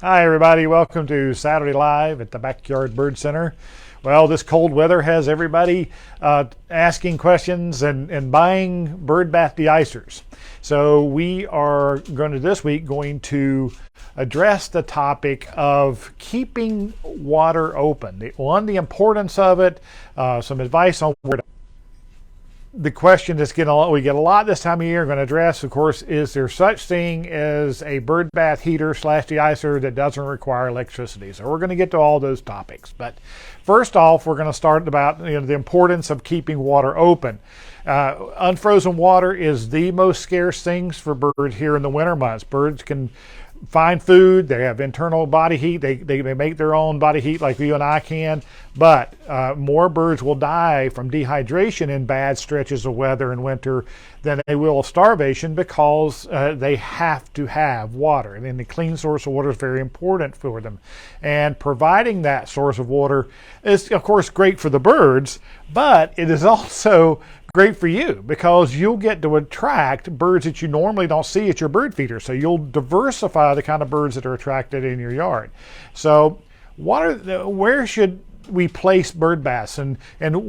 Hi, everybody. Welcome to Saturday Live at the Backyard Bird Center. Well, this cold weather has everybody asking questions and buying bird bath de-icers. So we are this week going to address the topic of keeping water open. The importance of it, some advice on where to. The question that's we get a lot this time of year, going to address, of course, is there such thing as a bird bath heater / de-icer that doesn't require electricity? So we're going to get to all those topics. But first off, we're going to start about the importance of keeping water open. Unfrozen water is the most scarce things for birds here in the winter months. Birds can find food, they have internal body heat, they make their own body heat like you and I can, but more birds will die from dehydration in bad stretches of weather in winter than they will of starvation because they have to have water. And then the clean source of water is very important for them. And providing that source of water is, of course, great for the birds, but it is also great for you because you'll get to attract birds that you normally don't see at your bird feeder. So you'll diversify the kind of birds that are attracted in your yard. So where should we place bird baths, and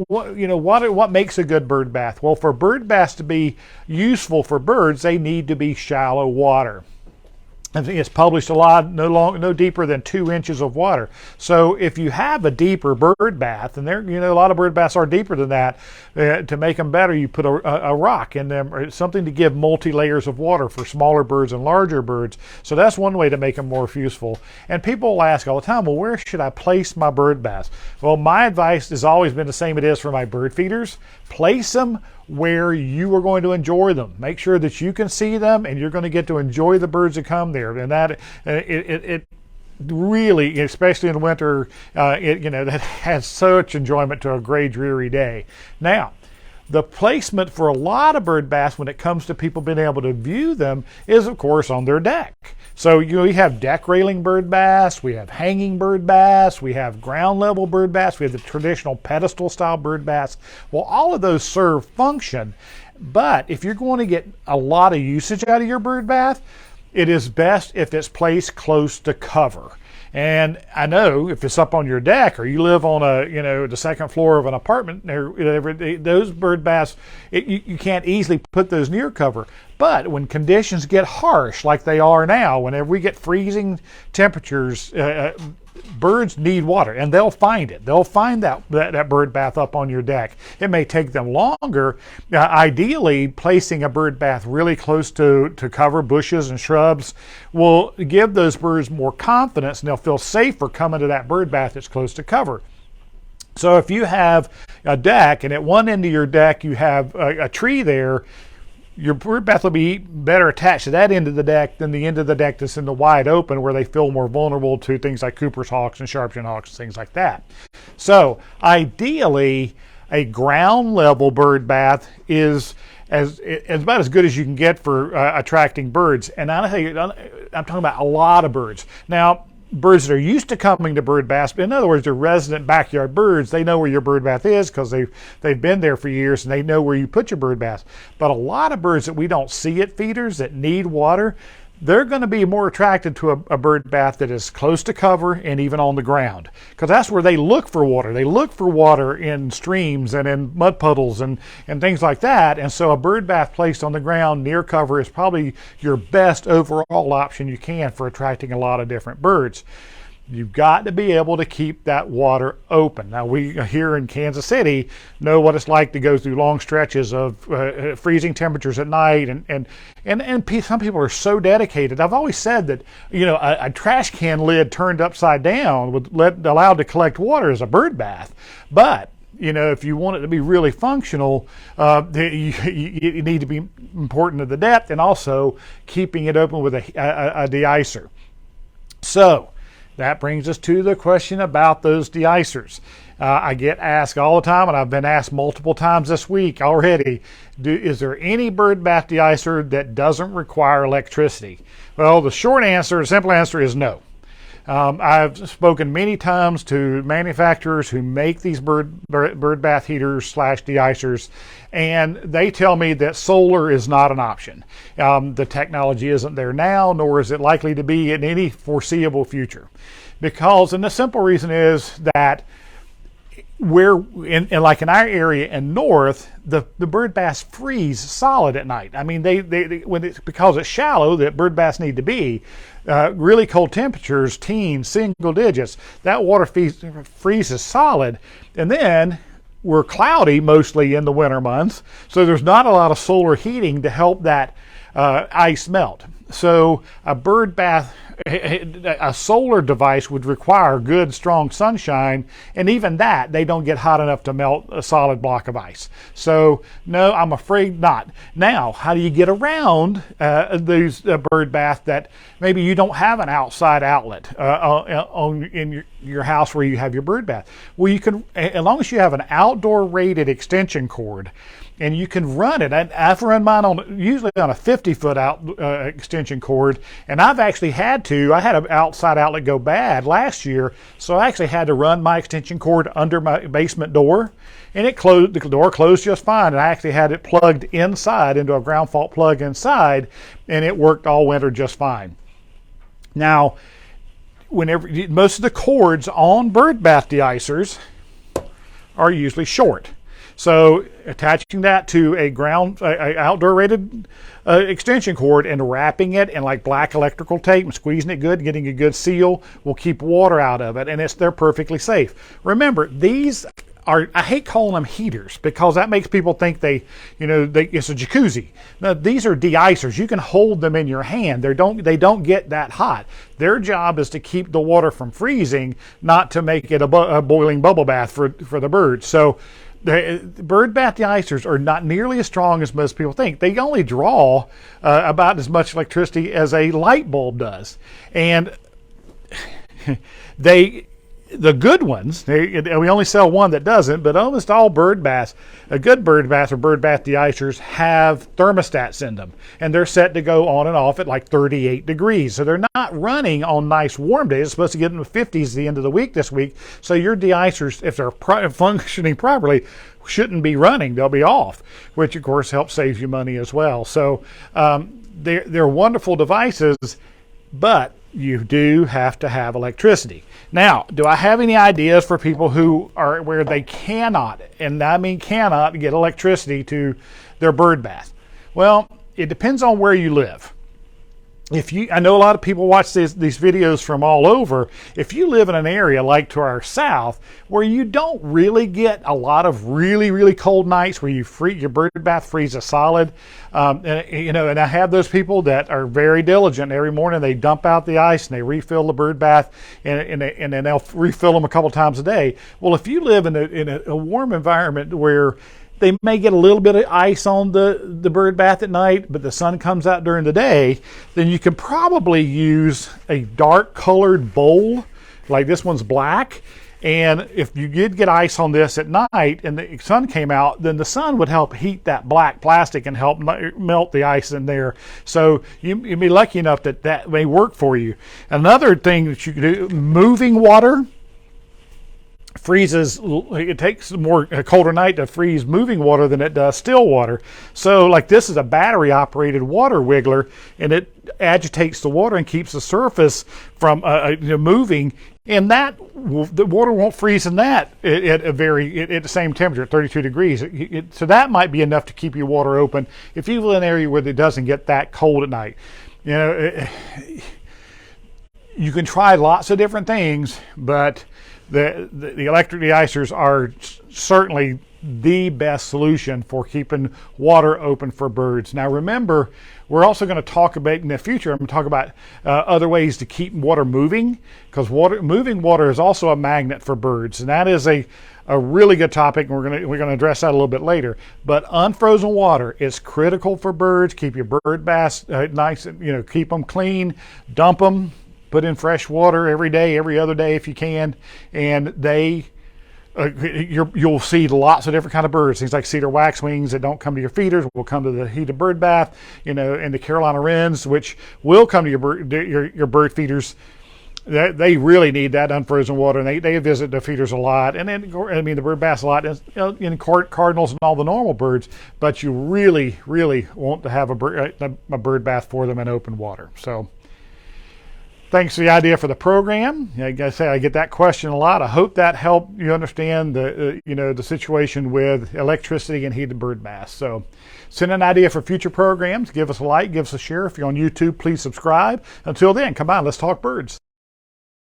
what makes a good bird bath? Well, for bird baths to be useful for birds, they need to be shallow water. I think it's published a lot, no deeper than 2 inches of water. So if you have a deeper bird bath, and a lot of bird baths are deeper than that, to make them better, you put a rock in them or something to give multi-layers of water for smaller birds and larger birds. So that's one way to make them more useful. And people will ask all the time, well, where should I place my bird baths? Well, my advice has always been the same it is for my bird feeders. Place them where you are going to enjoy them. Make sure that you can see them and you're going to get to enjoy the birds that come there. And that it really, especially in winter, that has such enjoyment to a gray, dreary day. Now, the placement for a lot of bird baths when it comes to people being able to view them is, of course, on their deck. So we have deck railing bird baths, we have hanging bird baths, we have ground level bird baths, we have the traditional pedestal style bird baths. Well, all of those serve function, but if you're going to get a lot of usage out of your bird bath, it is best if it's placed close to cover. And I know if it's up on your deck or you live on the second floor of an apartment, those bird baths, you can't easily put those near cover. But when conditions get harsh like they are now, whenever we get freezing temperatures, birds need water, and they'll find it. They'll find that bird bath up on your deck. It may take them longer. Ideally, placing a bird bath really close to cover, bushes and shrubs, will give those birds more confidence, and they'll feel safer coming to that bird bath that's close to cover. So if you have a deck, and at one end of your deck you have a tree there, your bird bath will be better attached to that end of the deck than the end of the deck that's in the wide open, where they feel more vulnerable to things like Cooper's hawks and sharp-shinned hawks and things like that. So ideally, a ground level bird bath is about as good as you can get for attracting birds. And I'm talking about a lot of birds. Now, birds that are used to coming to bird baths, in other words, they're resident backyard birds, they know where your bird bath is because they've been there for years and they know where you put your bird bath. But a lot of birds that we don't see at feeders that need water, they're going to be more attracted to a bird bath that is close to cover and even on the ground, because that's where they look for water. They look for water in streams and in mud puddles and things like that. And so a bird bath placed on the ground near cover is probably your best overall option you can for attracting a lot of different birds. You've got to be able to keep that water open. Now, we here in Kansas City know what it's like to go through long stretches of freezing temperatures at night, and some people are so dedicated. I've always said that a trash can lid turned upside down allowed to collect water is a bird bath, but if you want it to be really functional, you need to be important to the depth and also keeping it open with a de-icer. So that brings us to the question about those de-icers. I get asked all the time, and I've been asked multiple times this week already, is there any bird bath de-icer that doesn't require electricity? Well, the simple answer is no. I've spoken many times to manufacturers who make these bird bath heaters slash de-icers, and they tell me that solar is not an option. The technology isn't there now, nor is it likely to be in any foreseeable future. And the simple reason is that like in our area in north, the bird baths freeze solid at night. I mean, because it's shallow, that bird baths need to be really cold temperatures, teens, single digits. That water freezes solid, and then we're cloudy mostly in the winter months, so there's not a lot of solar heating to help that ice melt. So a solar device would require good, strong sunshine, and even that, they don't get hot enough to melt a solid block of ice. So, no, I'm afraid not. Now, how do you get around these bird bath that maybe you don't have an outside outlet in your house where you have your bird bath? Well, you can, as long as you have an outdoor rated extension cord, and you can run it. I've run mine usually on a 50-foot extension cord, and I've actually I had an outside outlet go bad last year, so I actually had to run my extension cord under my basement door, and the door closed just fine, and I actually had it plugged inside into a ground fault plug inside, and it worked all winter just fine. Now, most of the cords on bird bath de-icers are usually short. So attaching that to a outdoor rated extension cord and wrapping it in like black electrical tape and squeezing it good, getting a good seal, will keep water out of it, and they're perfectly safe. Remember, these are, I hate calling them heaters because that makes people think it's a jacuzzi. No, these are de-icers. You can hold them in your hand. They don't get that hot. Their job is to keep the water from freezing, not to make it a boiling bubble bath for the birds. So the bird bath de-icers are not nearly as strong as most people think. They only draw about as much electricity as a light bulb does. And the good ones, we only sell one that doesn't, but almost all bird baths, a good bird bath or bird bath de-icers have thermostats in them, and they're set to go on and off at like 38 degrees. So they're not running on nice warm days. It's supposed to get in the 50s at the end of the week this week. So your de-icers, if they're functioning properly, shouldn't be running. They'll be off, which of course helps save you money as well. So they're wonderful devices, but you do have to have electricity. Now, do I have any ideas for people who are where they cannot, and I mean cannot, get electricity to their bird bath? Well, it depends on where you live. I know a lot of people watch these videos from all over. If you live in an area like to our south where you don't really get a lot of really, really cold nights where your bird bath freezes solid, and I have those people that are very diligent. Every morning they dump out the ice and they refill the bird bath, and then they'll refill them a couple times a day. Well, if you live in a warm environment where they may get a little bit of ice on the bird bath at night, but the sun comes out during the day, then you can probably use a dark colored bowl, like this one's black. And if you did get ice on this at night and the sun came out, then the sun would help heat that black plastic and help melt the ice in there. So you'd be lucky enough that may work for you. Another thing that you can do, moving water. It takes a colder night to freeze moving water than it does still water. So like this is a battery operated water wiggler, and it agitates the water and keeps the surface from moving, and the water won't freeze in that at the same temperature at 32 degrees. So that might be enough to keep your water open if you live in an area where it doesn't get that cold at night. You can try lots of different things, but the electric de-icers are certainly the best solution for keeping water open for birds. Now remember, we're also going to talk about in the future, I'm going to talk about other ways to keep water moving, because moving water is also a magnet for birds, and that is a really good topic, and we're going to address that a little bit later. But unfrozen water is critical for birds. Keep your bird baths nice, keep them clean, dump them. Put in fresh water every day, every other day if you can, and you'll see lots of different kind of birds. Things like cedar waxwings that don't come to your feeders will come to the heated bird bath, and the Carolina wrens, which will come to your bird feeders They really need that unfrozen water, and they visit the feeders a lot, and then I mean the bird bass a lot, and, in cardinals and all the normal birds. But you really want to have a bird bath for them in open water. So thanks for the idea for the program. Like I say, I get that question a lot. I hope that helped you understand the the situation with electricity and heated bird baths. So send an idea for future programs. Give us a like, give us a share. If you're on YouTube, please subscribe. Until then, come on, let's talk birds.